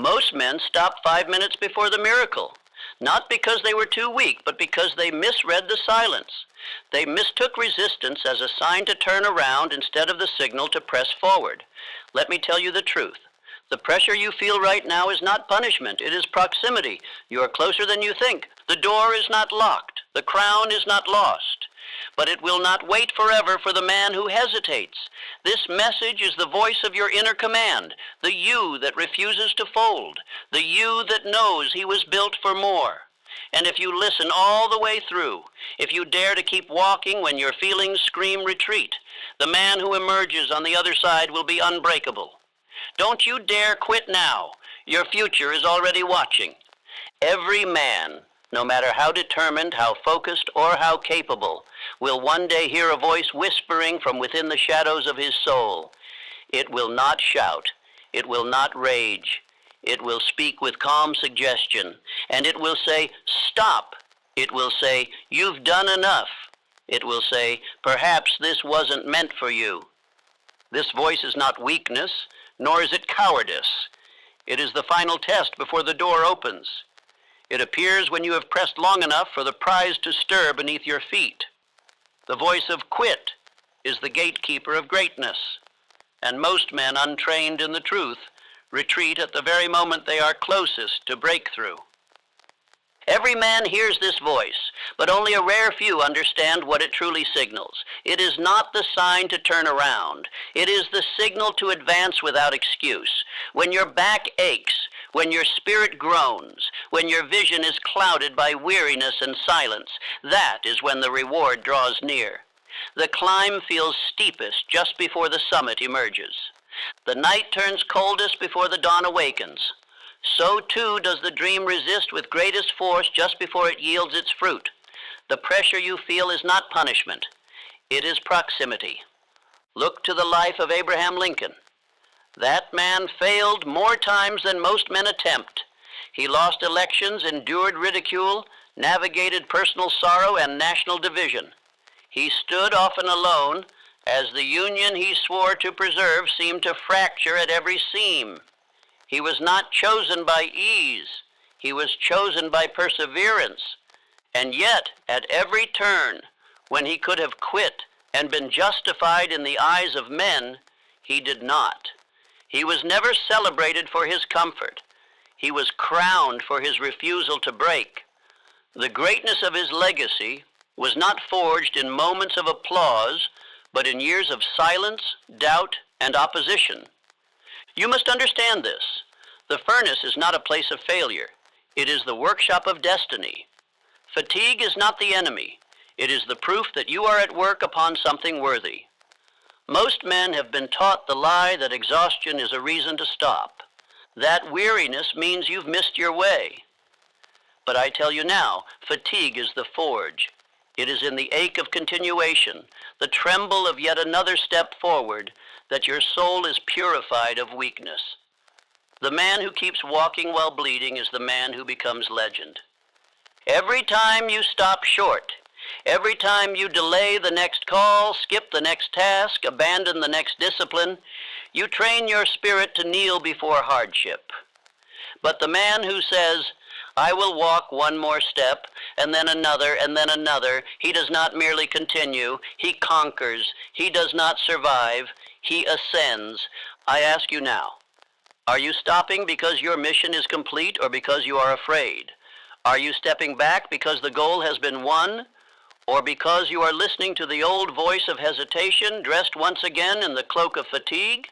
Most men stop 5 minutes before the miracle, not because they were too weak, but because they misread the silence. They mistook resistance as a sign to turn around instead of the signal to press forward. Let me tell you the truth. The pressure you feel right now is not punishment. It is proximity. You are closer than you think. The door is not locked. The crown is not lost. But it will not wait forever for the man who hesitates. This message is the voice of your inner command, the you that refuses to fold, the you that knows he was built for more. And if you listen all the way through, if you dare to keep walking when your feelings scream retreat, the man who emerges on the other side will be unbreakable. Don't you dare quit now. Your future is already watching. Every man, no matter how determined, how focused, or how capable, will one day hear a voice whispering from within the shadows of his soul. It will not shout. It will not rage. It will speak with calm suggestion, and it will say, stop. It will say, you've done enough. It will say, perhaps this wasn't meant for you. This voice is not weakness, nor is it cowardice. It is the final test before the door opens. It appears when you have pressed long enough for the prize to stir beneath your feet. The voice of quit is the gatekeeper of greatness, and most men untrained in the truth retreat at the very moment they are closest to breakthrough. Every man hears this voice, but only a rare few understand what it truly signals. It is not the sign to turn around. It is the signal to advance without excuse. When your back aches, when your spirit groans, when your vision is clouded by weariness and silence, that is when the reward draws near. The climb feels steepest just before the summit emerges. The night turns coldest before the dawn awakens. So too does the dream resist with greatest force just before it yields its fruit. The pressure you feel is not punishment. It is proximity. Look to the life of Abraham Lincoln. That man failed more times than most men attempt. He lost elections, endured ridicule, navigated personal sorrow and national division. He stood often alone, as the union he swore to preserve seemed to fracture at every seam. He was not chosen by ease. He was chosen by perseverance. And yet, at every turn, when he could have quit and been justified in the eyes of men, he did not. He was never celebrated for his comfort. He was crowned for his refusal to break. The greatness of his legacy was not forged in moments of applause, but in years of silence, doubt, and opposition. You must understand this. The furnace is not a place of failure. It is the workshop of destiny. Fatigue is not the enemy. It is the proof that you are at work upon something worthy. Most men have been taught the lie that exhaustion is a reason to stop. That weariness means you've missed your way. But I tell you now, fatigue is the forge. It is in the ache of continuation, the tremble of yet another step forward, that your soul is purified of weakness. The man who keeps walking while bleeding is the man who becomes legend. Every time you stop short, every time you delay the next call, skip the next task, abandon the next discipline, you train your spirit to kneel before hardship. But the man who says, I will walk one more step, and then another, he does not merely continue, he conquers, he does not survive, he ascends. I ask you now, are you stopping because your mission is complete or because you are afraid? Are you stepping back because the goal has been won, or because you are listening to the old voice of hesitation dressed once again in the cloak of fatigue?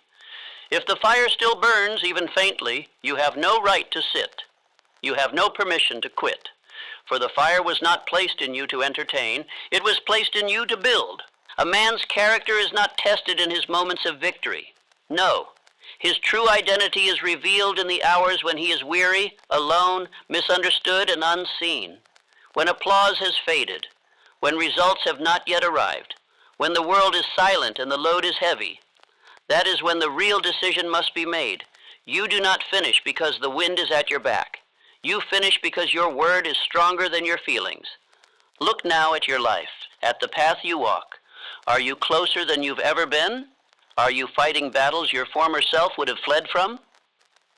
If the fire still burns, even faintly, you have no right to sit. You have no permission to quit. For the fire was not placed in you to entertain, it was placed in you to build. A man's character is not tested in his moments of victory. No, his true identity is revealed in the hours when he is weary, alone, misunderstood, and unseen. When applause has faded, when results have not yet arrived, when the world is silent and the load is heavy, that is when the real decision must be made. You do not finish because the wind is at your back. You finish because your word is stronger than your feelings. Look now at your life, at the path you walk. Are you closer than you've ever been? Are you fighting battles your former self would have fled from?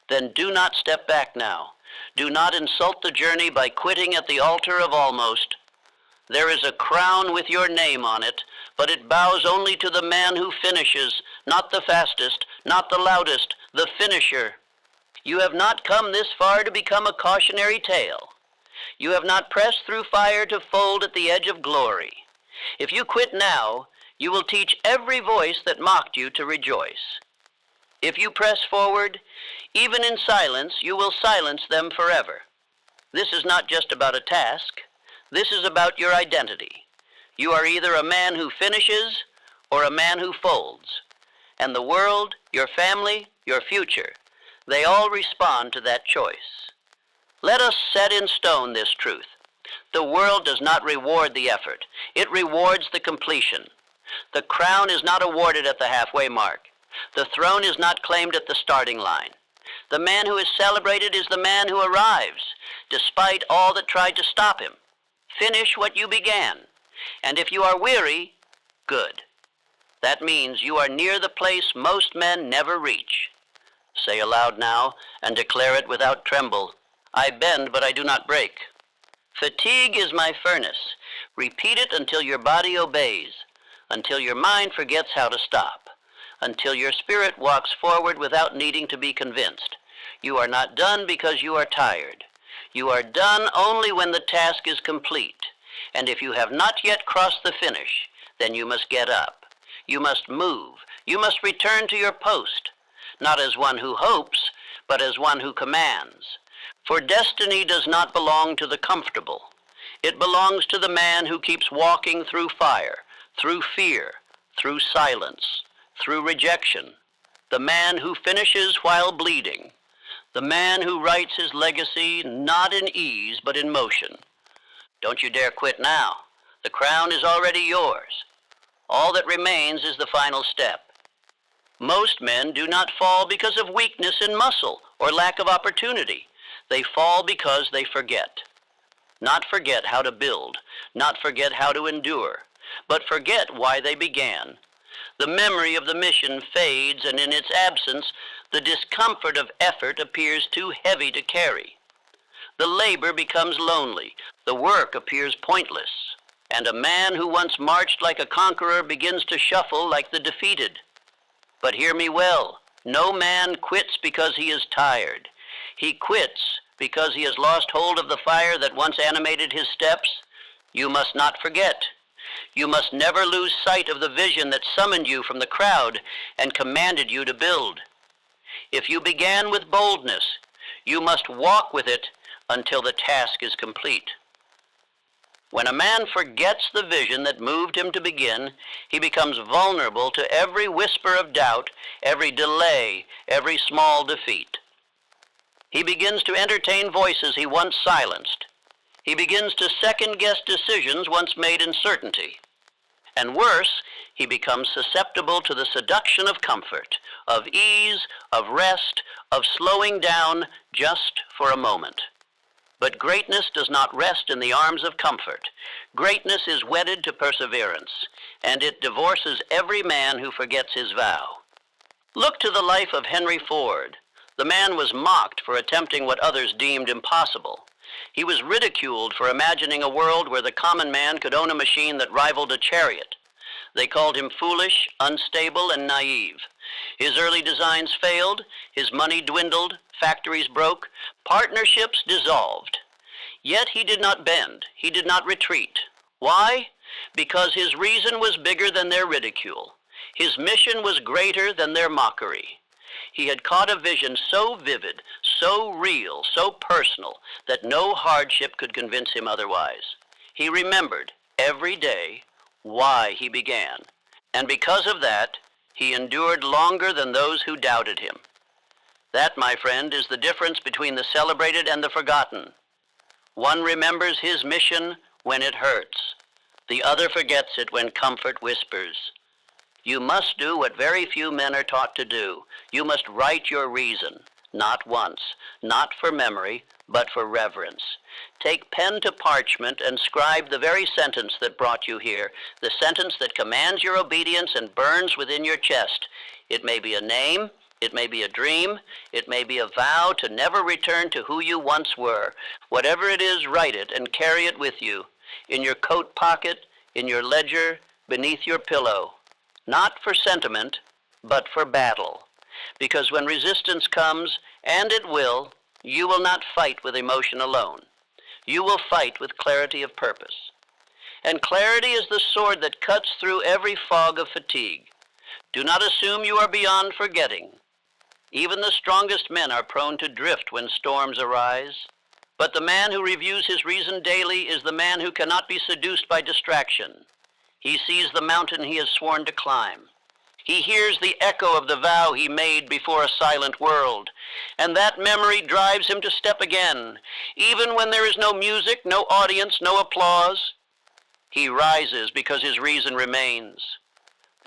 Then do not step back now. Do not insult the journey by quitting at the altar of almost. There is a crown with your name on it, but it bows only to the man who finishes, not the fastest, not the loudest, the finisher. You have not come this far to become a cautionary tale. You have not pressed through fire to fold at the edge of glory. If you quit now, you will teach every voice that mocked you to rejoice. If you press forward, even in silence, you will silence them forever. This is not just about a task. This is about your identity. You are either a man who finishes or a man who folds. And the world, your family, your future, they all respond to that choice. Let us set in stone this truth. The world does not reward the effort. It rewards the completion. The crown is not awarded at the halfway mark. The throne is not claimed at the starting line. The man who is celebrated is the man who arrives, despite all that tried to stop him. Finish what you began. And if you are weary, good. That means you are near the place most men never reach. Say aloud now, and declare it without tremble. I bend, but I do not break. Fatigue is my furnace. Repeat it until your body obeys, until your mind forgets how to stop, until your spirit walks forward without needing to be convinced. You are not done because you are tired. You are done only when the task is complete. And if you have not yet crossed the finish, then you must get up. You must move. You must return to your post, not as one who hopes, but as one who commands. For destiny does not belong to the comfortable. It belongs to the man who keeps walking through fire, through fear, through silence, through rejection. The man who finishes while bleeding. The man who writes his legacy not in ease, but in motion. Don't you dare quit now. The crown is already yours. All that remains is the final step. Most men do not fall because of weakness in muscle or lack of opportunity. They fall because they forget. Not forget how to build, not forget how to endure, but forget why they began. The memory of the mission fades, and in its absence, the discomfort of effort appears too heavy to carry. The labor becomes lonely, the work appears pointless, and a man who once marched like a conqueror begins to shuffle like the defeated. But hear me well, no man quits because he is tired. He quits because he has lost hold of the fire that once animated his steps. You must not forget. You must never lose sight of the vision that summoned you from the crowd and commanded you to build. If you began with boldness, you must walk with it until the task is complete. When a man forgets the vision that moved him to begin, he becomes vulnerable to every whisper of doubt, every delay, every small defeat. He begins to entertain voices he once silenced. He begins to second-guess decisions once made in certainty. And worse, he becomes susceptible to the seduction of comfort, of ease, of rest, of slowing down just for a moment. But greatness does not rest in the arms of comfort. Greatness is wedded to perseverance, and it divorces every man who forgets his vow. Look to the life of Henry Ford. The man was mocked for attempting what others deemed impossible. He was ridiculed for imagining a world where the common man could own a machine that rivaled a chariot. They called him foolish, unstable, and naive. His early designs failed, his money dwindled, factories broke, partnerships dissolved. Yet he did not bend, he did not retreat. Why? Because his reason was bigger than their ridicule. His mission was greater than their mockery. He had caught a vision so vivid, so real, so personal, that no hardship could convince him otherwise. He remembered every day why he began, and because of that, he endured longer than those who doubted him. That, my friend, is the difference between the celebrated and the forgotten. One remembers his mission when it hurts. The other forgets it when comfort whispers. You must do what very few men are taught to do. You must write your reason, not once, not for memory, but for reverence. Take pen to parchment and scribe the very sentence that brought you here, the sentence that commands your obedience and burns within your chest. It may be a name, It may be a dream. It may be a vow to never return to who you once were. Whatever it is, write it and carry it with you, in your coat pocket, in your ledger, beneath your pillow. Not for sentiment, but for battle. Because when resistance comes, and it will, you will not fight with emotion alone. You will fight with clarity of purpose. And clarity is the sword that cuts through every fog of fatigue. Do not assume you are beyond forgetting. Even the strongest men are prone to drift when storms arise. But the man who reviews his reason daily is the man who cannot be seduced by distraction. He sees the mountain he has sworn to climb. He hears the echo of the vow he made before a silent world, and that memory drives him to step again, even when there is no music, no audience, no applause. He rises because his reason remains.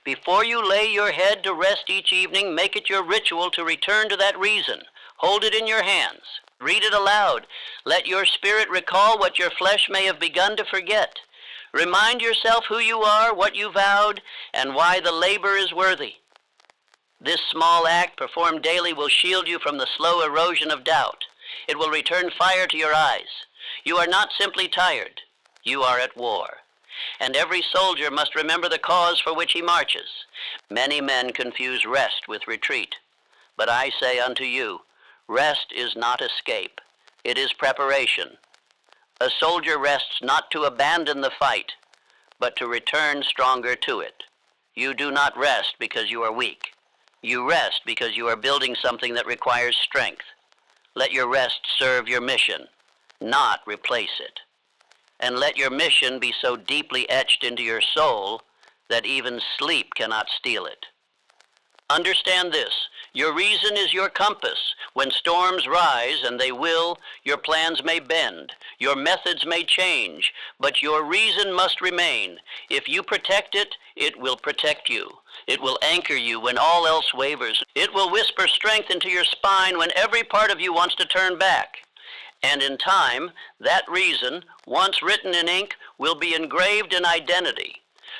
Before you lay your head to rest each evening, make it your ritual to return to that reason. Hold it in your hands. Read it aloud. Let your spirit recall what your flesh may have begun to forget. Remind yourself who you are, what you vowed, and why the labor is worthy. This small act performed daily will shield you from the slow erosion of doubt. It will return fire to your eyes. You are not simply tired. You are at war. And every soldier must remember the cause for which he marches. Many men confuse rest with retreat. But I say unto you, rest is not escape. It is preparation. A soldier rests not to abandon the fight, but to return stronger to it. You do not rest because you are weak. You rest because you are building something that requires strength. Let your rest serve your mission, not replace it. And let your mission be so deeply etched into your soul that even sleep cannot steal it. Understand this. Your reason is your compass. When storms rise, and they will, your plans may bend, your methods may change, but your reason must remain. If you protect it, it will protect you. It will anchor you when all else wavers. It will whisper strength into your spine when every part of you wants to turn back. And in time, that reason, once written in ink, will be engraved in identity.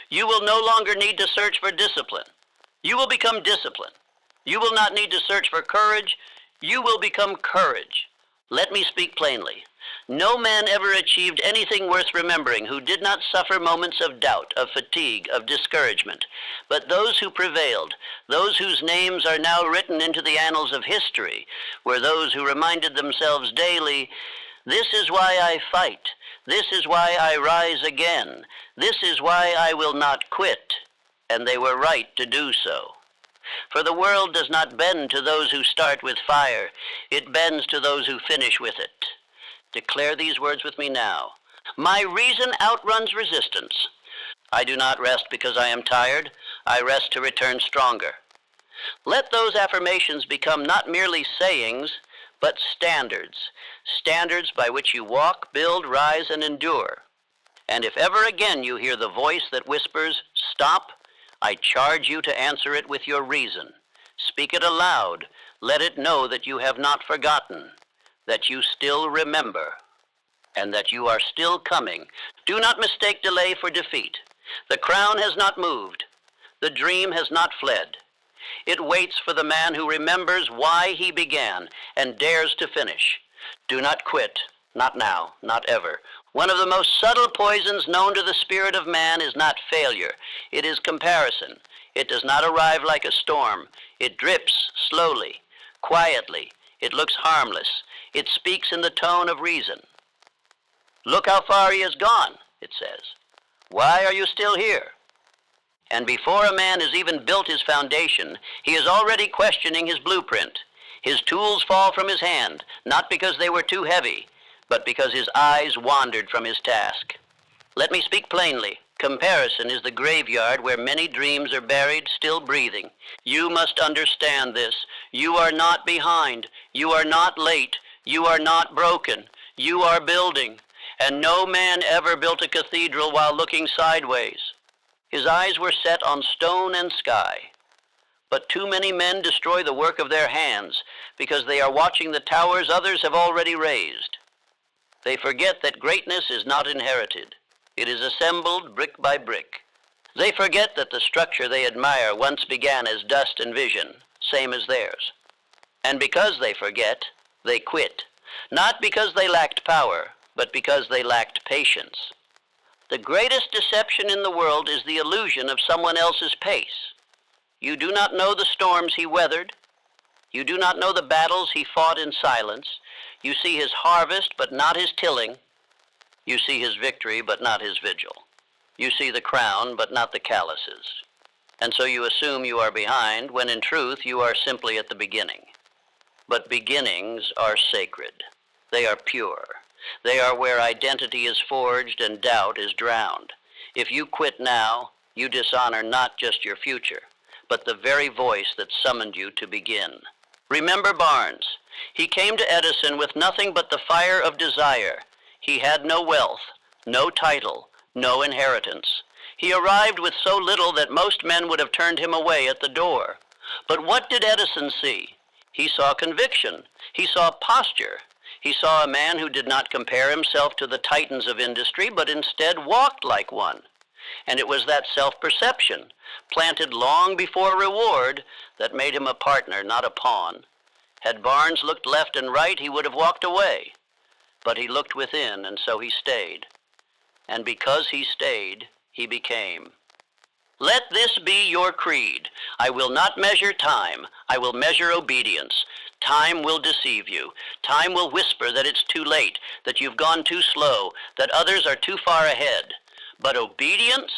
You will no longer need to search for discipline. You will become discipline. You will not need to search for courage. You will become courage. Let me speak plainly. No man ever achieved anything worth remembering who did not suffer moments of doubt, of fatigue, of discouragement. But those who prevailed, those whose names are now written into the annals of history, were those who reminded themselves daily, "This is why I fight. This is why I rise again. This is why I will not quit." And they were right to do so. For the world does not bend to those who start with fire. It bends to those who finish with it. Declare these words with me now. My reason outruns resistance. I do not rest because I am tired. I rest to return stronger. Let those affirmations become not merely sayings, but standards. Standards by which you walk, build, rise, and endure. And if ever again you hear the voice that whispers, "Stop," I charge you to answer it with your reason. Speak it aloud. Let it know that you have not forgotten, that you still remember, and that you are still coming. Do not mistake delay for defeat. The crown has not moved. The dream has not fled. It waits for the man who remembers why he began and dares to finish. Do not quit. Not now, not ever. One of the most subtle poisons known to the spirit of man is not failure. It is comparison. It does not arrive like a storm. It drips slowly, quietly. It looks harmless. It speaks in the tone of reason. Look how far he has gone, it says. Why are you still here? And before a man has even built his foundation, he is already questioning his blueprint. His tools fall from his hand, not because they were too heavy, but because his eyes wandered from his task. Let me speak plainly. Comparison is the graveyard where many dreams are buried, still breathing. You must understand this. You are not behind. You are not late. You are not broken. You are building. And no man ever built a cathedral while looking sideways. His eyes were set on stone and sky. But too many men destroy the work of their hands because they are watching the towers others have already raised. They forget that greatness is not inherited. It is assembled brick by brick. They forget that the structure they admire once began as dust and vision, same as theirs. And because they forget, they quit. Not because they lacked power, but because they lacked patience. The greatest deception in the world is the illusion of someone else's pace. You do not know the storms he weathered. You do not know the battles he fought in silence. You see his harvest, but not his tilling. You see his victory, but not his vigil. You see the crown, but not the calluses. And so you assume you are behind, when in truth you are simply at the beginning. But beginnings are sacred. They are pure. They are where identity is forged and doubt is drowned. If you quit now, you dishonor not just your future, but the very voice that summoned you to begin. Remember Barnes. He came to Edison with nothing but the fire of desire. He had no wealth, no title, no inheritance. He arrived with so little that most men would have turned him away at the door. But what did Edison see? He saw conviction. He saw posture. He saw a man who did not compare himself to the titans of industry, but instead walked like one. And it was that self-perception, planted long before reward, that made him a partner, not a pawn. Had Barnes looked left and right, he would have walked away. But he looked within, and so he stayed. And because he stayed, he became. Let this be your creed. I will not measure time. I will measure obedience. Time will deceive you. Time will whisper that it's too late, that you've gone too slow, that others are too far ahead. But obedience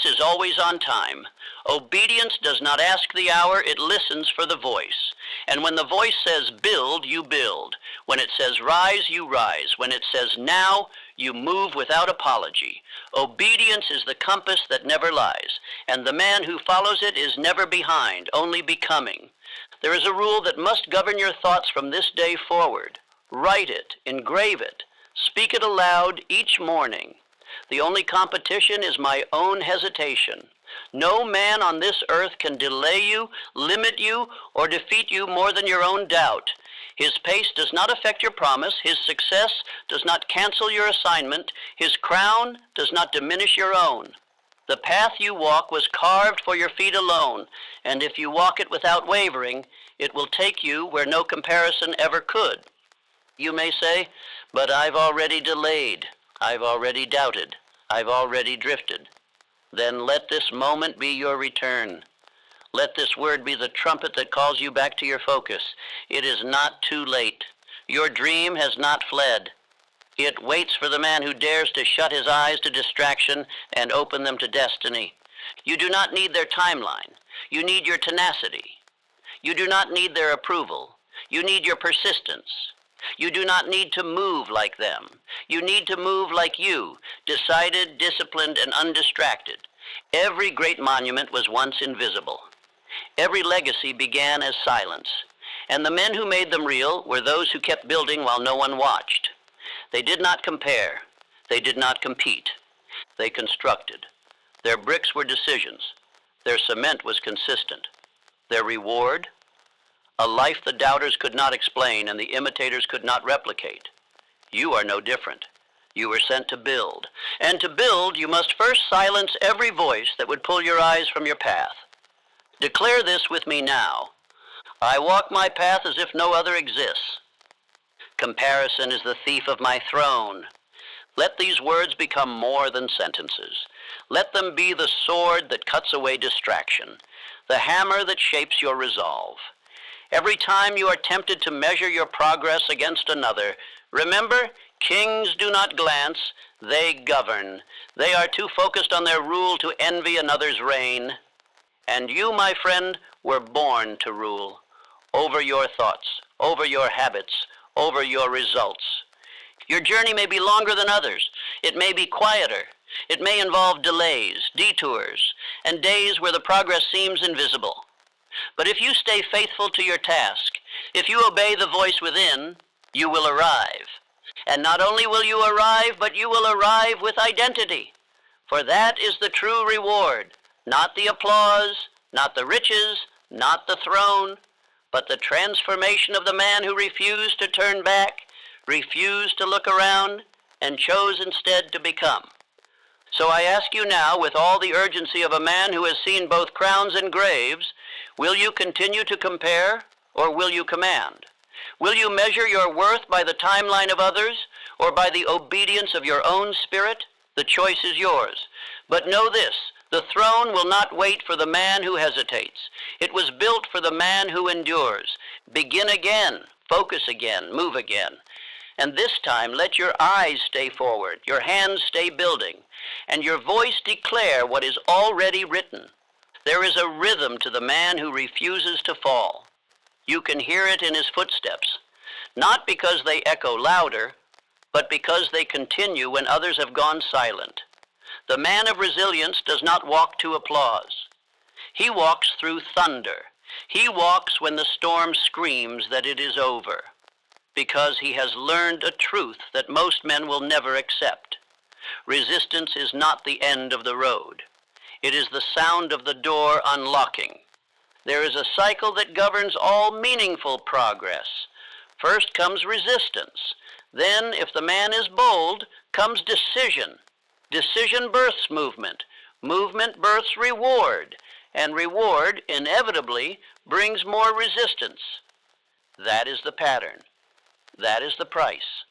is always on time. Obedience does not ask the hour, it listens for the voice. And when the voice says build, you build. When it says rise, you rise. When it says now, you move without apology. Obedience is the compass that never lies, and the man who follows it is never behind, only becoming. There is a rule that must govern your thoughts from this day forward. Write it, engrave it, speak it aloud each morning. The only competition is my own hesitation. No man on this earth can delay you, limit you, or defeat you more than your own doubt. His pace does not affect your promise. His success does not cancel your assignment. His crown does not diminish your own. The path you walk was carved for your feet alone, and if you walk it without wavering, it will take you where no comparison ever could. You may say, but I've already delayed. I've already doubted. I've already drifted. Then let this moment be your return. Let this word be the trumpet that calls you back to your focus. It is not too late. Your dream has not fled. It waits for the man who dares to shut his eyes to distraction and open them to destiny. You do not need their timeline. You need your tenacity. You do not need their approval. You need your persistence. You do not need to move like them. You need to move like you, decided, disciplined, and undistracted. Every great monument was once invisible. Every legacy began as silence, and the men who made them real were those who kept building while no one watched. They did not compare. They did not compete. They constructed. Their bricks were decisions. Their cement was consistent. Their reward? A life the doubters could not explain and the imitators could not replicate. You are no different. You were sent to build. And to build, you must first silence every voice that would pull your eyes from your path. Declare this with me now. I walk my path as if no other exists. Comparison is the thief of my throne. Let these words become more than sentences. Let them be the sword that cuts away distraction, the hammer that shapes your resolve. Every time you are tempted to measure your progress against another, remember, kings do not glance, they govern. They are too focused on their rule to envy another's reign. And you, my friend, were born to rule over your thoughts, over your habits, over your results. Your journey may be longer than others. It may be quieter. It may involve delays, detours, and days where the progress seems invisible. But if you stay faithful to your task, if you obey the voice within, you will arrive. And not only will you arrive, but you will arrive with identity. For that is the true reward, not the applause, not the riches, not the throne, but the transformation of the man who refused to turn back, refused to look around, and chose instead to become. So I ask you now, with all the urgency of a man who has seen both crowns and graves, Will you continue to compare, or will you command? Will you measure your worth by the timeline of others, or by the obedience of your own spirit? The choice is yours. But know this, the throne will not wait for the man who hesitates. It was built for the man who endures. Begin again, focus again, move again. And this time let your eyes stay forward, your hands stay building, and your voice declare what is already written. There is a rhythm to the man who refuses to fall. You can hear it in his footsteps, not because they echo louder, but because they continue when others have gone silent. The man of resilience does not walk to applause. He walks through thunder. He walks when the storm screams that it is over, because he has learned a truth that most men will never accept. Resistance is not the end of the road. It is the sound of the door unlocking. There is a cycle that governs all meaningful progress. First comes resistance. Then, if the man is bold, comes decision. Decision births movement. Movement births reward. And reward, inevitably, brings more resistance. That is the pattern. That is the price.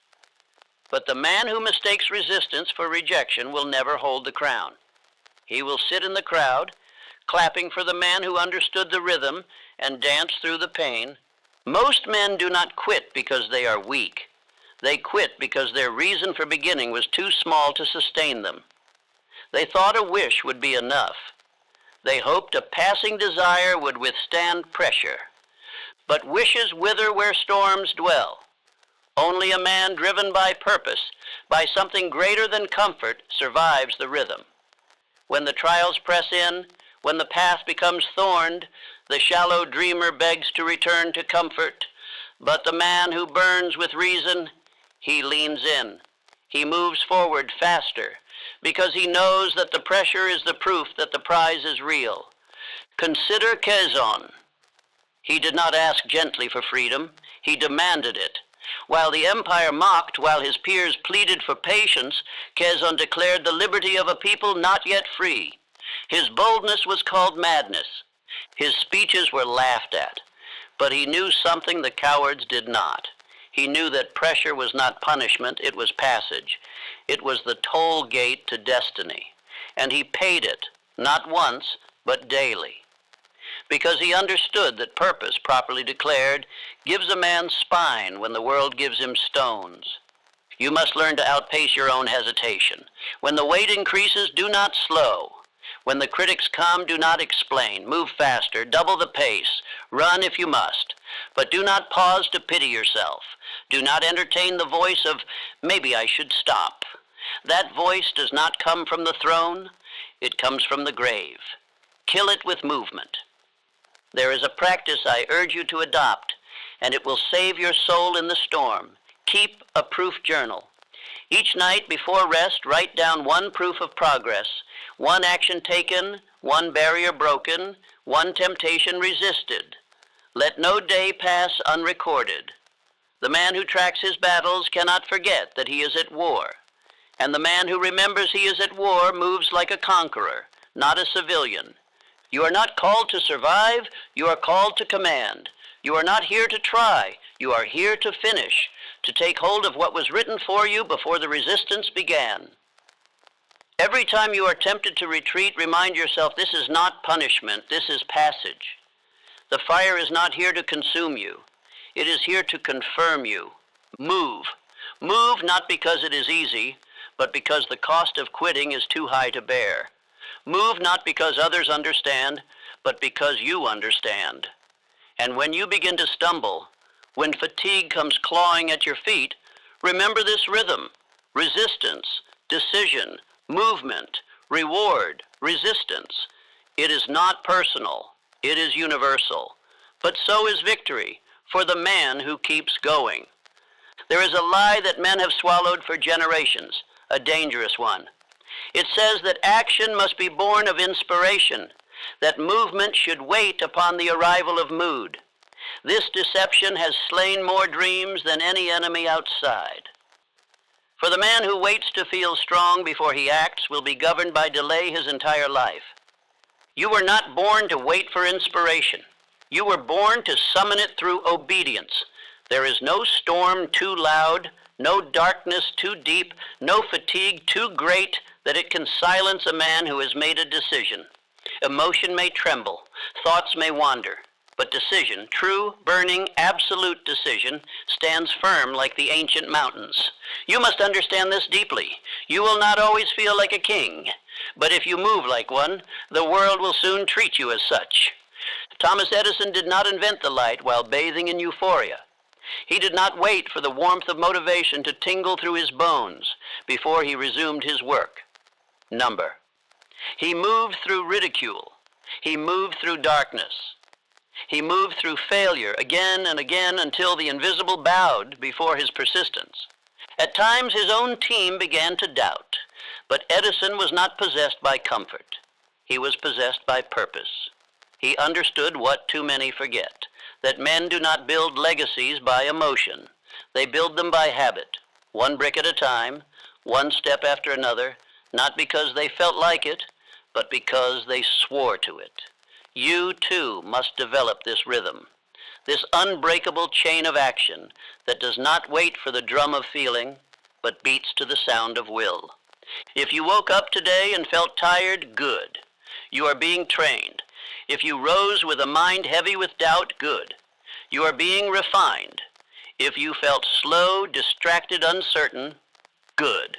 But the man who mistakes resistance for rejection will never hold the crown. He will sit in the crowd, clapping for the man who understood the rhythm and dance through the pain. Most men do not quit because they are weak. They quit because their reason for beginning was too small to sustain them. They thought a wish would be enough. They hoped a passing desire would withstand pressure. But wishes wither where storms dwell. Only a man driven by purpose, by something greater than comfort, survives the rhythm. When the trials press in, when the path becomes thorned, the shallow dreamer begs to return to comfort. But the man who burns with reason, he leans in. He moves forward faster, because he knows that the pressure is the proof that the prize is real. Consider Quezon. He did not ask gently for freedom. He demanded it. While the empire mocked, while his peers pleaded for patience, Quezon declared the liberty of a people not yet free. His boldness was called madness. His speeches were laughed at. But he knew something the cowards did not. He knew that pressure was not punishment, it was passage. It was the toll gate to destiny. And he paid it, not once, but daily. Because he understood that purpose, properly declared, gives a man spine when the world gives him stones. You must learn to outpace your own hesitation. When the weight increases, do not slow. When the critics come, do not explain. Move faster, double the pace. Run if you must. But do not pause to pity yourself. Do not entertain the voice of, maybe I should stop. That voice does not come from the throne. It comes from the grave. Kill it with movement. There is a practice I urge you to adopt, and it will save your soul in the storm. Keep a proof journal. Each night before rest, write down one proof of progress, one action taken, one barrier broken, one temptation resisted. Let no day pass unrecorded. The man who tracks his battles cannot forget that he is at war, and the man who remembers he is at war moves like a conqueror, not a civilian. You are not called to survive, you are called to command. You are not here to try, you are here to finish, to take hold of what was written for you before the resistance began. Every time you are tempted to retreat, remind yourself this is not punishment, this is passage. The fire is not here to consume you, it is here to confirm you. Move. Move not because it is easy, but because the cost of quitting is too high to bear. Move not because others understand, but because you understand. And when you begin to stumble, when fatigue comes clawing at your feet, remember this rhythm: resistance, decision, movement, reward, resistance. It is not personal, it is universal. But so is victory for the man who keeps going. There is a lie that men have swallowed for generations, a dangerous one. It says that action must be born of inspiration, that movement should wait upon the arrival of mood. This deception has slain more dreams than any enemy outside. For the man who waits to feel strong before he acts will be governed by delay his entire life. You were not born to wait for inspiration. You were born to summon it through obedience. There is no storm too loud, no darkness too deep, no fatigue too great that it can silence a man who has made a decision. Emotion may tremble, thoughts may wander, but decision, true, burning, absolute decision, stands firm like the ancient mountains. You must understand this deeply. You will not always feel like a king, but if you move like one, the world will soon treat you as such. Thomas Edison did not invent the light while bathing in euphoria. He did not wait for the warmth of motivation to tingle through his bones before he resumed his work. Number. He moved through ridicule. He moved through darkness. He moved through failure again and again until the invisible bowed before his persistence. At times his own team began to doubt, but Edison was not possessed by comfort. He was possessed by purpose. He understood what too many forget, that men do not build legacies by emotion. They build them by habit, one brick at a time, one step after another, not because they felt like it, but because they swore to it. You, too, must develop this rhythm, this unbreakable chain of action that does not wait for the drum of feeling, but beats to the sound of will. If you woke up today and felt tired, good. You are being trained. If you rose with a mind heavy with doubt, good. You are being refined. If you felt slow, distracted, uncertain, good.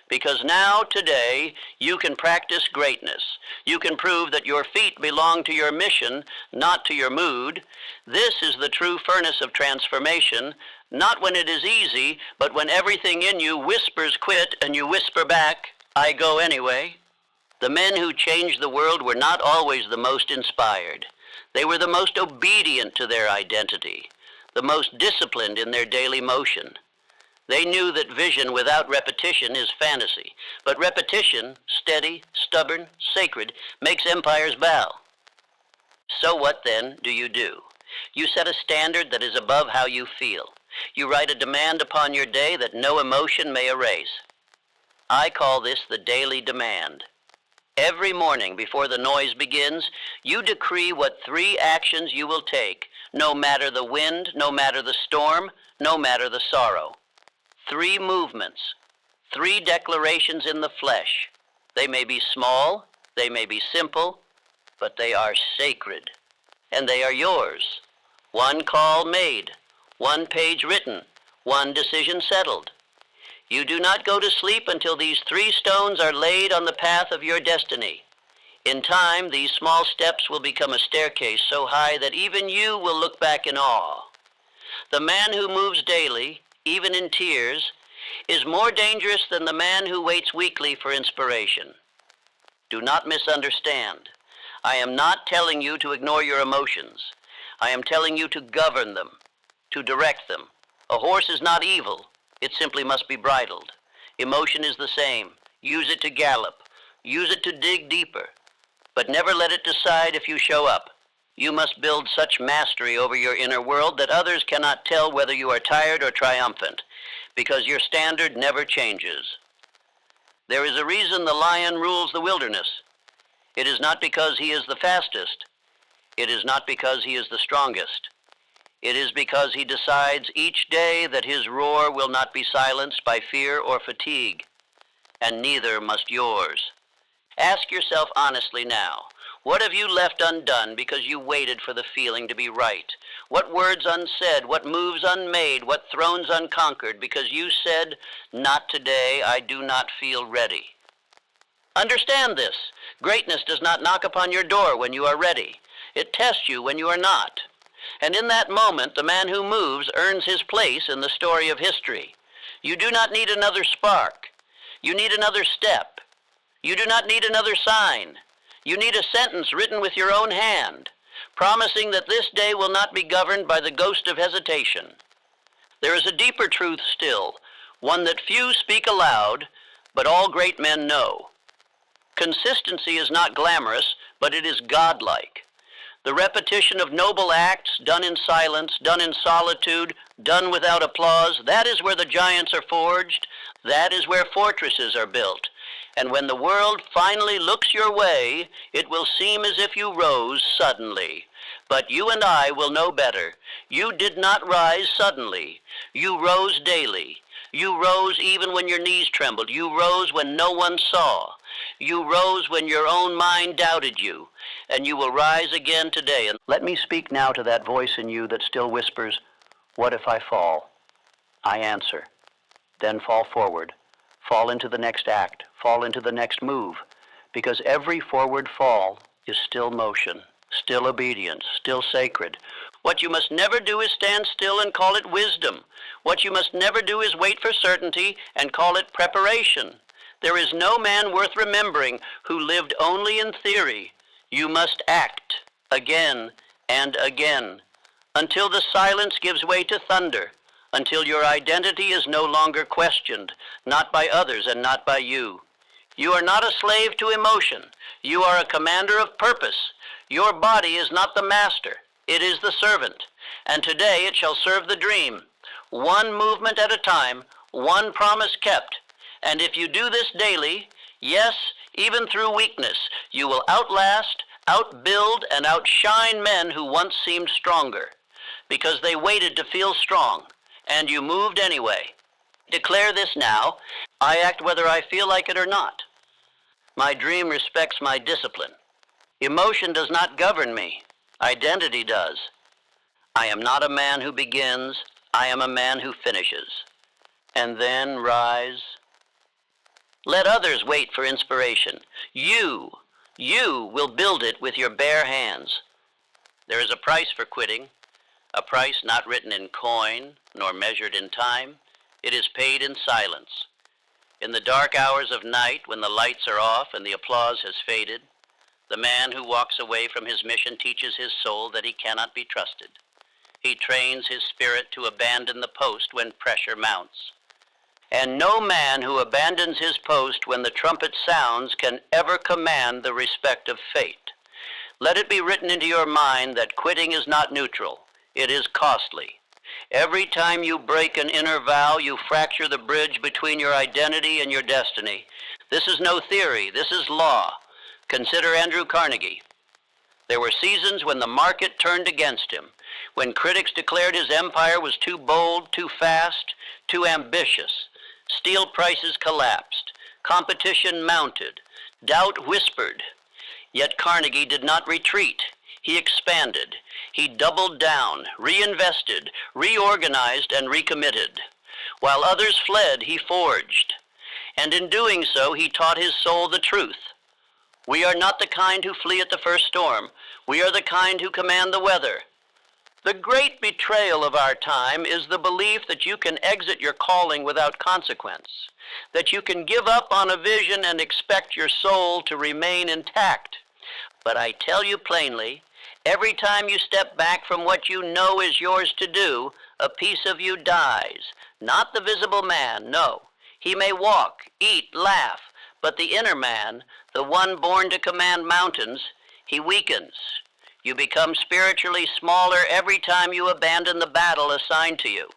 Because now, today, you can practice greatness. You can prove that your feet belong to your mission, not to your mood. This is the true furnace of transformation, not when it is easy, but when everything in you whispers quit and you whisper back, I go anyway. The men who changed the world were not always the most inspired. They were the most obedient to their identity, the most disciplined in their daily motion. They knew that vision without repetition is fantasy, but repetition, steady, stubborn, sacred, makes empires bow. So what then do? You set a standard that is above how you feel. You write a demand upon your day that no emotion may erase. I call this the daily demand. Every morning before the noise begins, you decree what 3 actions you will take, no matter the wind, no matter the storm, no matter the sorrow. 3 movements, 3 declarations in the flesh. They may be small, they may be simple, but they are sacred, and they are yours. 1 call made, 1 page written, 1 decision settled. You do not go to sleep until these 3 stones are laid on the path of your destiny. In time, these small steps will become a staircase so high that even you will look back in awe. The man who moves daily, even in tears, is more dangerous than the man who waits weekly for inspiration. Do not misunderstand. I am not telling you to ignore your emotions. I am telling you to govern them, to direct them. A horse is not evil. It simply must be bridled. Emotion is the same. Use it to gallop. Use it to dig deeper. But never let it decide if you show up. You must build such mastery over your inner world that others cannot tell whether you are tired or triumphant, because your standard never changes. There is a reason the lion rules the wilderness. It is not because he is the fastest. It is not because he is the strongest. It is because he decides each day that his roar will not be silenced by fear or fatigue, and neither must yours. Ask yourself honestly now, what have you left undone because you waited for the feeling to be right? What words unsaid, what moves unmade, what thrones unconquered because you said, not today, I do not feel ready. Understand this. Greatness does not knock upon your door when you are ready. It tests you when you are not. And in that moment, the man who moves earns his place in the story of history. You do not need another spark. You need another step. You do not need another sign. You need a sentence written with your own hand, promising that this day will not be governed by the ghost of hesitation. There is a deeper truth still, one that few speak aloud, but all great men know. Consistency is not glamorous, but it is godlike. The repetition of noble acts, done in silence, done in solitude, done without applause, that is where the giants are forged, that is where fortresses are built. And when the world finally looks your way, it will seem as if you rose suddenly. But you and I will know better. You did not rise suddenly. You rose daily. You rose even when your knees trembled. You rose when no one saw. You rose when your own mind doubted you. And you will rise again today. And let me speak now to that voice in you that still whispers, "What if I fall?" I answer, then fall forward. Fall into the next act. Fall into the next move. Because every forward fall is still motion, still obedience, still sacred. What you must never do is stand still and call it wisdom. What you must never do is wait for certainty and call it preparation. There is no man worth remembering who lived only in theory. You must act again and again until the silence gives way to thunder, until your identity is no longer questioned, not by others and not by you. You are not a slave to emotion. You are a commander of purpose. Your body is not the master. It is the servant. And today it shall serve the dream. One movement at a time, one promise kept. And if you do this daily, yes, even through weakness, you will outlast, outbuild, and outshine men who once seemed stronger, because they waited to feel strong, and you moved anyway. Declare this now. I act whether I feel like it or not. My dream respects my discipline. Emotion does not govern me. Identity does. I am not a man who begins. I am a man who finishes. And then rise. Let others wait for inspiration. You will build it with your bare hands. There is a price for quitting, a price not written in coin nor measured in time. It is paid in silence. In the dark hours of night, when the lights are off and the applause has faded, the man who walks away from his mission teaches his soul that he cannot be trusted. He trains his spirit to abandon the post when pressure mounts. And no man who abandons his post when the trumpet sounds can ever command the respect of fate. Let it be written into your mind that quitting is not neutral. It is costly. Every time you break an inner vow, you fracture the bridge between your identity and your destiny. This is no theory. This is law. Consider Andrew Carnegie. There were seasons when the market turned against him, when critics declared his empire was too bold, too fast, too ambitious. Steel prices collapsed. Competition mounted. Doubt whispered. Yet Carnegie did not retreat. He expanded. He doubled down, reinvested, reorganized, and recommitted. While others fled, he forged. And in doing so, he taught his soul the truth. We are not the kind who flee at the first storm. We are the kind who command the weather. The great betrayal of our time is the belief that you can exit your calling without consequence, that you can give up on a vision and expect your soul to remain intact. But I tell you plainly, every time you step back from what you know is yours to do, a piece of you dies. Not the visible man, no. He may walk, eat, laugh, but the inner man, the one born to command mountains, he weakens. You become spiritually smaller every time you abandon the battle assigned to you.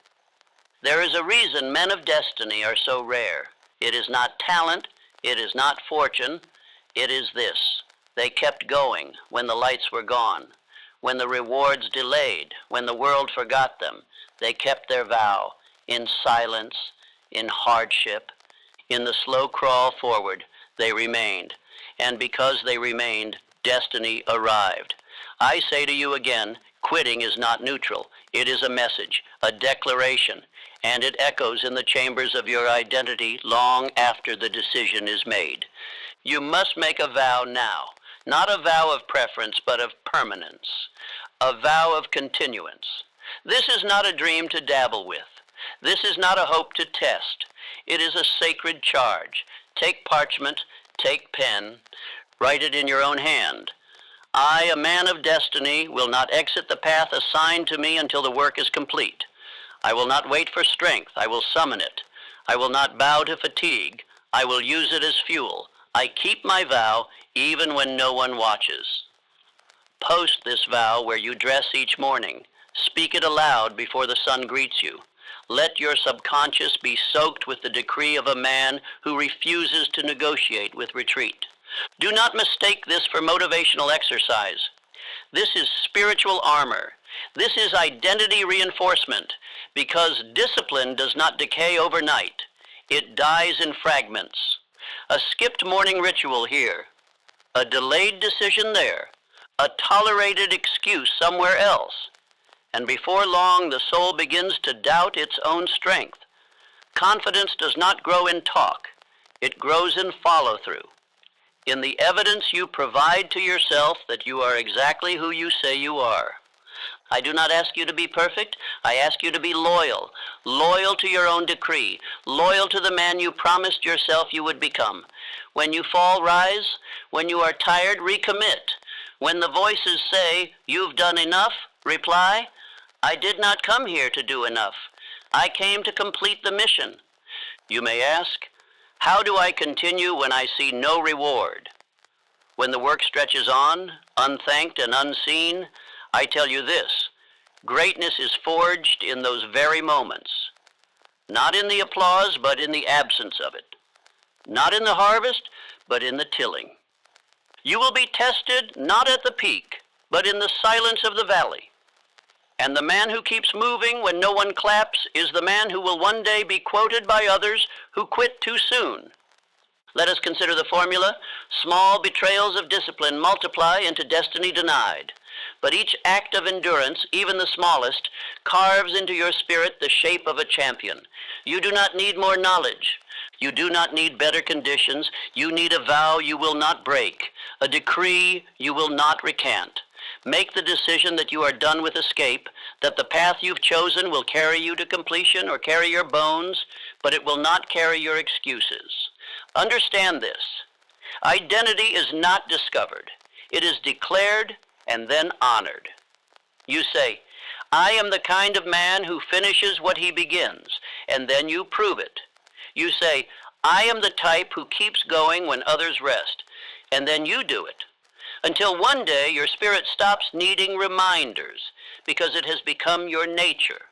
There is a reason men of destiny are so rare. It is not talent, it is not fortune, it is this. They kept going when the lights were gone, when the rewards delayed, when the world forgot them. They kept their vow in silence, in hardship, in the slow crawl forward. They remained, and because they remained, destiny arrived. I say to you again, quitting is not neutral. It is a message, a declaration, and it echoes in the chambers of your identity long after the decision is made. You must make a vow now, not a vow of preference, but of permanence, a vow of continuance. This is not a dream to dabble with. This is not a hope to test. It is a sacred charge. Take parchment, take pen, write it in your own hand. I, a man of destiny, will not exit the path assigned to me until the work is complete. I will not wait for strength. I will summon it. I will not bow to fatigue. I will use it as fuel. I keep my vow even when no one watches. Post this vow where you dress each morning. Speak it aloud before the sun greets you. Let your subconscious be soaked with the decree of a man who refuses to negotiate with retreat. Do not mistake this for motivational exercise. This is spiritual armor. This is identity reinforcement, because discipline does not decay overnight. It dies in fragments. A skipped morning ritual here, a delayed decision there, a tolerated excuse somewhere else, and before long the soul begins to doubt its own strength. Confidence does not grow in talk. It grows in follow-through, in the evidence you provide to yourself that you are exactly who you say you are. I do not ask you to be perfect. I ask you to be loyal, loyal to your own decree, loyal to the man you promised yourself you would become. When you fall, rise. When you are tired, recommit. When the voices say, "You've done enough," reply, "I did not come here to do enough. I came to complete the mission." You may ask, how do I continue when I see no reward? When the work stretches on, unthanked and unseen, I tell you this: greatness is forged in those very moments. Not in the applause, but in the absence of it. Not in the harvest, but in the tilling. You will be tested not at the peak, but in the silence of the valley. And the man who keeps moving when no one claps is the man who will one day be quoted by others who quit too soon. Let us consider the formula. Small betrayals of discipline multiply into destiny denied. But each act of endurance, even the smallest, carves into your spirit the shape of a champion. You do not need more knowledge. You do not need better conditions. You need a vow you will not break, a decree you will not recant. Make the decision that you are done with escape, that the path you've chosen will carry you to completion or carry your bones, but it will not carry your excuses. Understand this. Identity is not discovered. It is declared and then honored. You say, "I am the kind of man who finishes what he begins," and then you prove it. You say, "I am the type who keeps going when others rest," and then you do it. Until one day your spirit stops needing reminders because it has become your nature.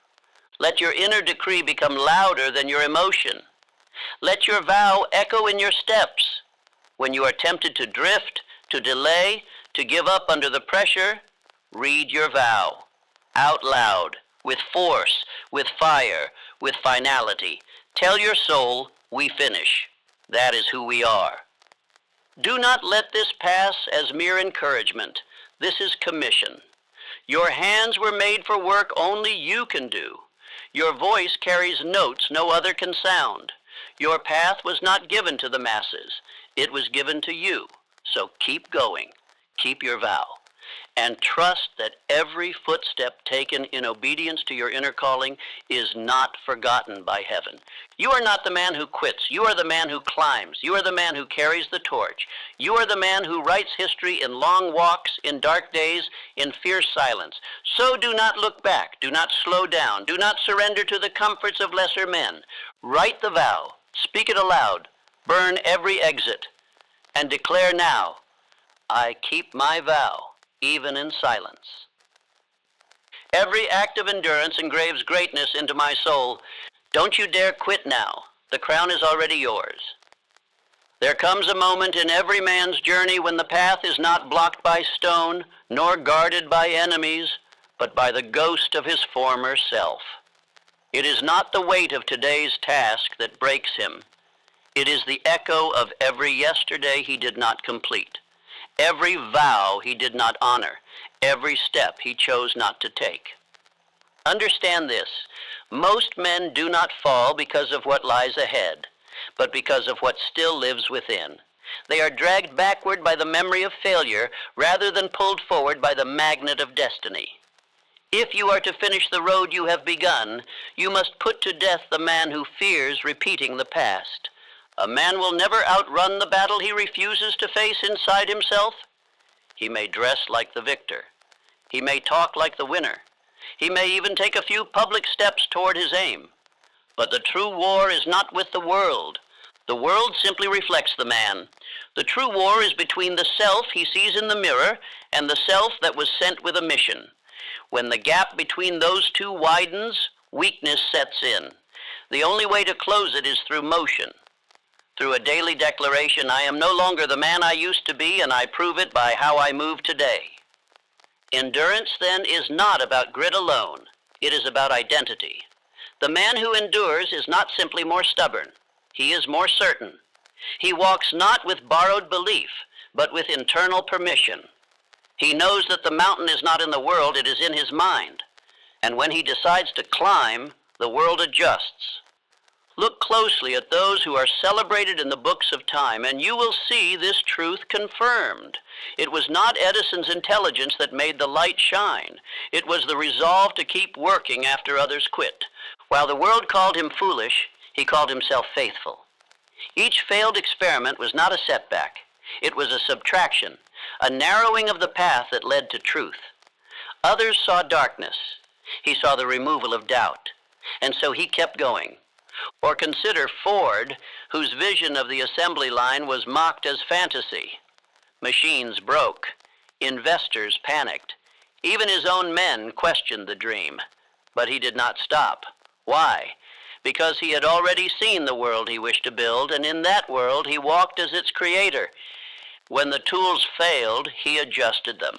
Let your inner decree become louder than your emotion. Let your vow echo in your steps. When you are tempted to drift, to delay, to give up under the pressure, read your vow out loud, with force, with fire, with finality. Tell your soul, "We finish. That is who we are." Do not let this pass as mere encouragement. This is commission. Your hands were made for work only you can do. Your voice carries notes no other can sound. Your path was not given to the masses. It was given to you. So keep going. Keep your vow. And trust that every footstep taken in obedience to your inner calling is not forgotten by heaven. You are not the man who quits. You are the man who climbs. You are the man who carries the torch. You are the man who writes history in long walks, in dark days, in fierce silence. So do not look back. Do not slow down. Do not surrender to the comforts of lesser men. Write the vow. Speak it aloud. Burn every exit. And declare now, "I keep my vow, even in silence." Every act of endurance engraves greatness into my soul. Don't you dare quit now. The crown is already yours. There comes a moment in every man's journey when the path is not blocked by stone, nor guarded by enemies, but by the ghost of his former self. It is not the weight of today's task that breaks him. It is the echo of every yesterday he did not complete. Every vow he did not honor, every step he chose not to take. Understand this: most men do not fall because of what lies ahead, but because of what still lives within. They are dragged backward by the memory of failure rather than pulled forward by the magnet of destiny. If you are to finish the road you have begun, you must put to death the man who fears repeating the past. A man will never outrun the battle he refuses to face inside himself. He may dress like the victor. He may talk like the winner. He may even take a few public steps toward his aim. But the true war is not with the world. The world simply reflects the man. The true war is between the self he sees in the mirror and the self that was sent with a mission. When the gap between those two widens, weakness sets in. The only way to close it is through motion. Through a daily declaration, "I am no longer the man I used to be, and I prove it by how I move today." Endurance, then, is not about grit alone. It is about identity. The man who endures is not simply more stubborn. He is more certain. He walks not with borrowed belief, but with internal permission. He knows that the mountain is not in the world, it is in his mind. And when he decides to climb, the world adjusts. Look closely at those who are celebrated in the books of time, and you will see this truth confirmed. It was not Edison's intelligence that made the light shine. It was the resolve to keep working after others quit. While the world called him foolish, he called himself faithful. Each failed experiment was not a setback. It was a subtraction, a narrowing of the path that led to truth. Others saw darkness. He saw the removal of doubt, and so he kept going. Or consider Ford, whose vision of the assembly line was mocked as fantasy. Machines broke. Investors panicked. Even his own men questioned the dream. But he did not stop. Why? Because he had already seen the world he wished to build, and in that world he walked as its creator. When the tools failed, he adjusted them.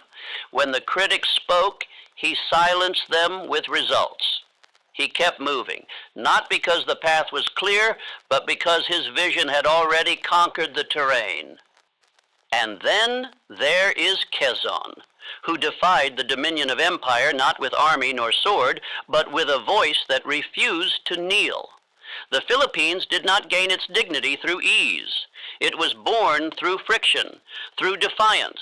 When the critics spoke, he silenced them with results. He kept moving, not because the path was clear, but because his vision had already conquered the terrain. And then there is Quezon, who defied the dominion of empire not with army nor sword, but with a voice that refused to kneel. The Philippines did not gain its dignity through ease. It was born through friction, through defiance,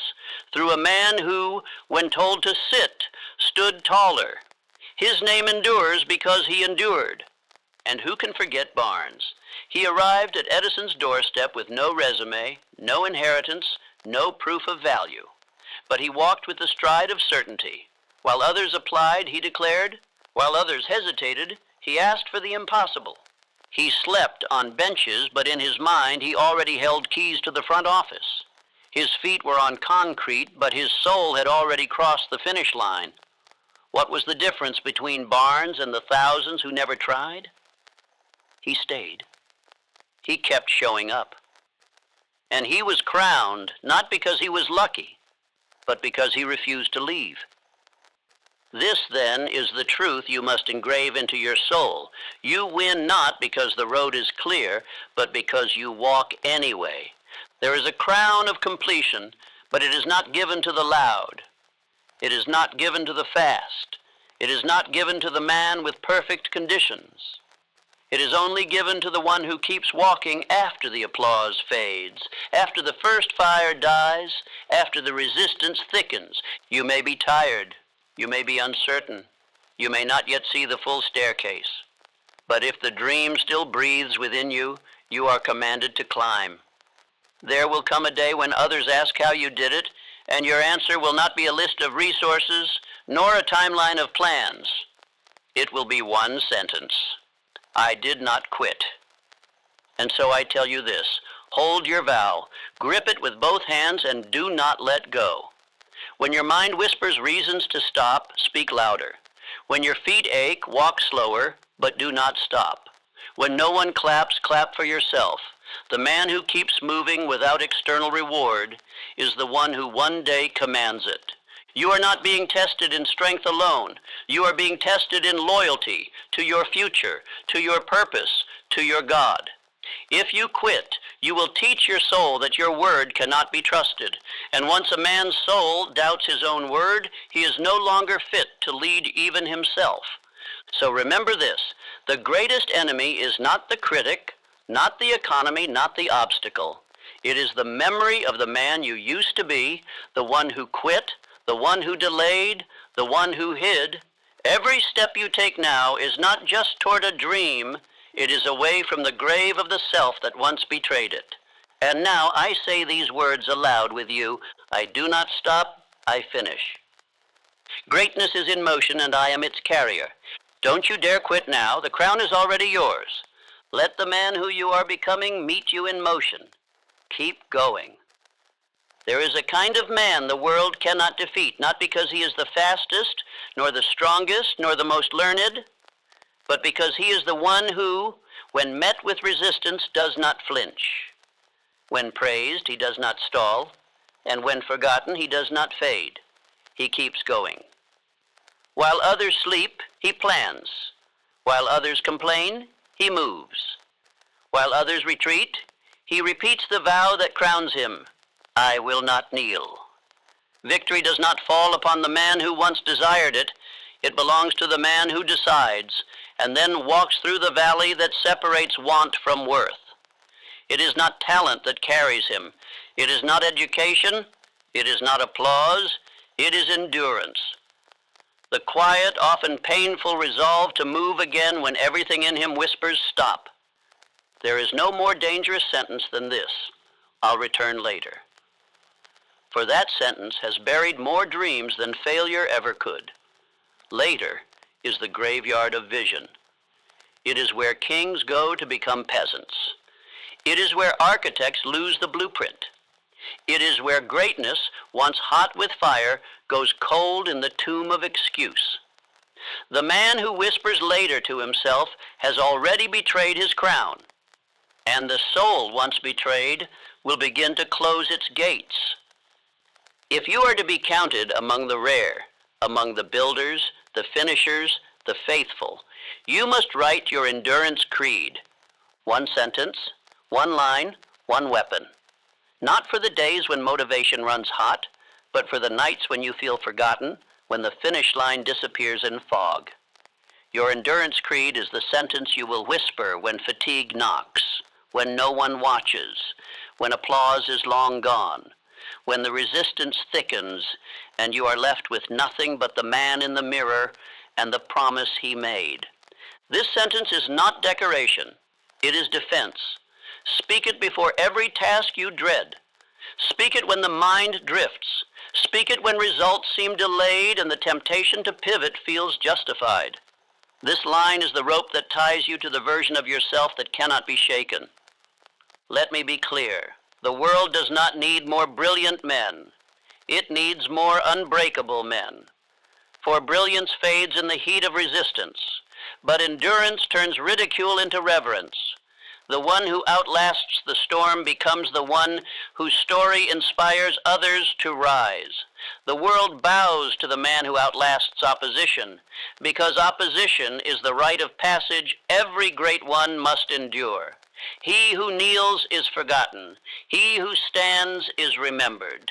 through a man who, when told to sit, stood taller. His name endures because he endured. And who can forget Barnes? He arrived at Edison's doorstep with no resume, no inheritance, no proof of value. But he walked with the stride of certainty. While others applied, he declared. While others hesitated, he asked for the impossible. He slept on benches, but in his mind he already held keys to the front office. His feet were on concrete, but his soul had already crossed the finish line. What was the difference between Barnes and the thousands who never tried? He stayed. He kept showing up. And he was crowned, not because he was lucky, but because he refused to leave. This, then, is the truth you must engrave into your soul. You win not because the road is clear, but because you walk anyway. There is a crown of completion, but it is not given to the loud. It is not given to the fast. It is not given to the man with perfect conditions. It is only given to the one who keeps walking after the applause fades, after the first fire dies, after the resistance thickens. You may be tired. You may be uncertain. You may not yet see the full staircase. But if the dream still breathes within you, you are commanded to climb. There will come a day when others ask how you did it, and your answer will not be a list of resources, nor a timeline of plans. It will be one sentence. I did not quit. And so I tell you this, hold your vow, grip it with both hands, and do not let go. When your mind whispers reasons to stop, speak louder. When your feet ache, walk slower, but do not stop. When no one claps, clap for yourself. The man who keeps moving without external reward is the one who one day commands it. You are not being tested in strength alone. You are being tested in loyalty to your future, to your purpose, to your God. If you quit, you will teach your soul that your word cannot be trusted. And once a man's soul doubts his own word, he is no longer fit to lead even himself. So remember this, the greatest enemy is not the critic, not the economy, not the obstacle. It is the memory of the man you used to be, the one who quit, the one who delayed, the one who hid. Every step you take now is not just toward a dream, it is away from the grave of the self that once betrayed it. And now I say these words aloud with you, I do not stop, I finish. Greatness is in motion and I am its carrier. Don't you dare quit now, the crown is already yours. Let the man who you are becoming meet you in motion. Keep going. There is a kind of man the world cannot defeat, not because he is the fastest, nor the strongest, nor the most learned, but because he is the one who, when met with resistance, does not flinch. When praised, he does not stall, and when forgotten, he does not fade. he keeps going. While others sleep, he plans. While others complain, he moves. While others retreat, he repeats the vow that crowns him, I will not kneel. Victory does not fall upon the man who once desired it. It belongs to the man who decides and then walks through the valley that separates want from worth. It is not talent that carries him. It is not education. It is not applause. It is endurance. The quiet, often painful resolve to move again when everything in him whispers stop. There is no more dangerous sentence than this, I'll return later. For that sentence has buried more dreams than failure ever could. Later is the graveyard of vision. It is where kings go to become peasants. It is where architects lose the blueprint. It is where greatness, once hot with fire, goes cold in the tomb of excuse. The man who whispers later to himself has already betrayed his crown, and the soul once betrayed will begin to close its gates. If you are to be counted among the rare, among the builders, the finishers, the faithful, you must write your endurance creed. One sentence, one line, one weapon. Not for the days when motivation runs hot, but for the nights when you feel forgotten, when the finish line disappears in fog. Your endurance creed is the sentence you will whisper when fatigue knocks, when no one watches, when applause is long gone, when the resistance thickens and you are left with nothing but the man in the mirror and the promise he made. This sentence is not decoration. It is defense. Speak it before every task you dread. Speak it when the mind drifts. Speak it when results seem delayed and the temptation to pivot feels justified. This line is the rope that ties you to the version of yourself that cannot be shaken. Let me be clear. The world does not need more brilliant men. It needs more unbreakable men. For brilliance fades in the heat of resistance, but endurance turns ridicule into reverence. The one who outlasts the storm becomes the one whose story inspires others to rise. The world bows to the man who outlasts opposition, because opposition is the rite of passage every great one must endure. He who kneels is forgotten. He who stands is remembered.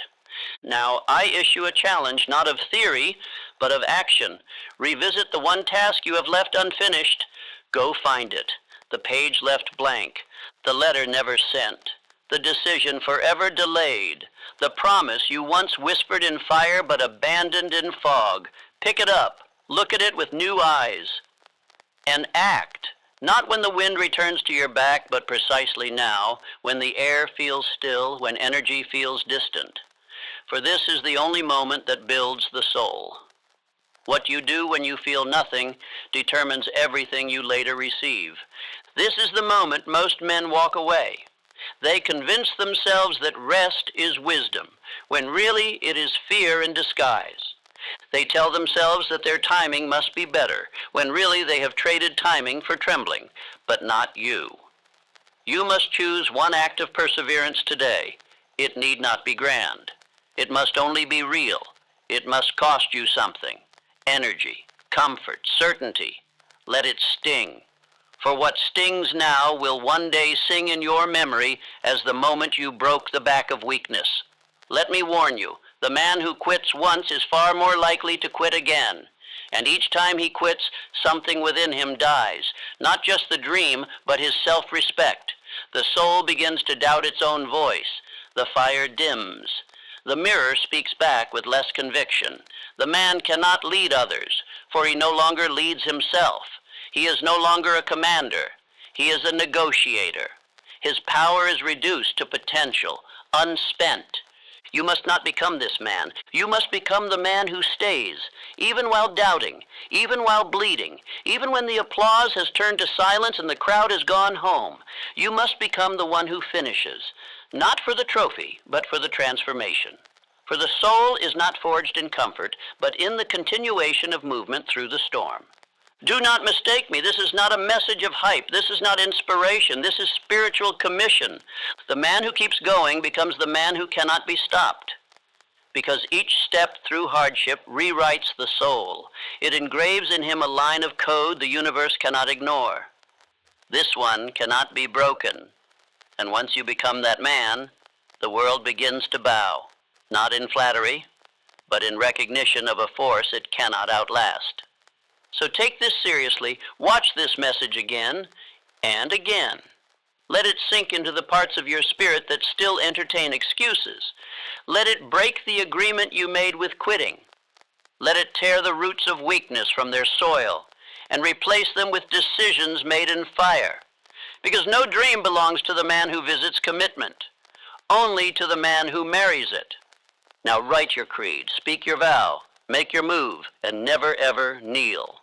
Now, I issue a challenge not of theory, but of action. Revisit the one task you have left unfinished. Go find it. The page left blank. The letter never sent. The decision forever delayed. The promise you once whispered in fire but abandoned in fog. Pick it up. Look at it with new eyes. And act. Not when the wind returns to your back, but precisely now, when the air feels still, when energy feels distant. For this is the only moment that builds the soul. What you do when you feel nothing determines everything you later receive. This is the moment most men walk away. They convince themselves that rest is wisdom, when really it is fear in disguise. They tell themselves that their timing must be better, when really they have traded timing for trembling, but not you. You must choose one act of perseverance today. It need not be grand. It must only be real. It must cost you something. Energy, comfort, certainty. Let it sting. For what stings now will one day sing in your memory as the moment you broke the back of weakness. Let me warn you, the man who quits once is far more likely to quit again. And each time he quits, something within him dies. Not just the dream, but his self-respect. The soul begins to doubt its own voice. The fire dims. The mirror speaks back with less conviction. The man cannot lead others, for he no longer leads himself. He is no longer a commander. He is a negotiator. His power is reduced to potential, unspent. You must not become this man. You must become the man who stays, even while doubting, even while bleeding, even when the applause has turned to silence and the crowd has gone home. You must become the one who finishes, not for the trophy, but for the transformation. For the soul is not forged in comfort, but in the continuation of movement through the storm. Do not mistake me. This is not a message of hype. This is not inspiration. This is spiritual commission. The man who keeps going becomes the man who cannot be stopped. because each step through hardship rewrites the soul. It engraves in him a line of code the universe cannot ignore. This one cannot be broken, and once you become that man, the world begins to bow, not in flattery, but in recognition of a force it cannot outlast. So take this seriously, watch this message again and again. Let it sink into the parts of your spirit that still entertain excuses. Let it break the agreement you made with quitting. Let it tear the roots of weakness from their soil and replace them with decisions made in fire. Because no dream belongs to the man who visits commitment, only to the man who marries it. Now write your creed, speak your vow, make your move, and never ever kneel.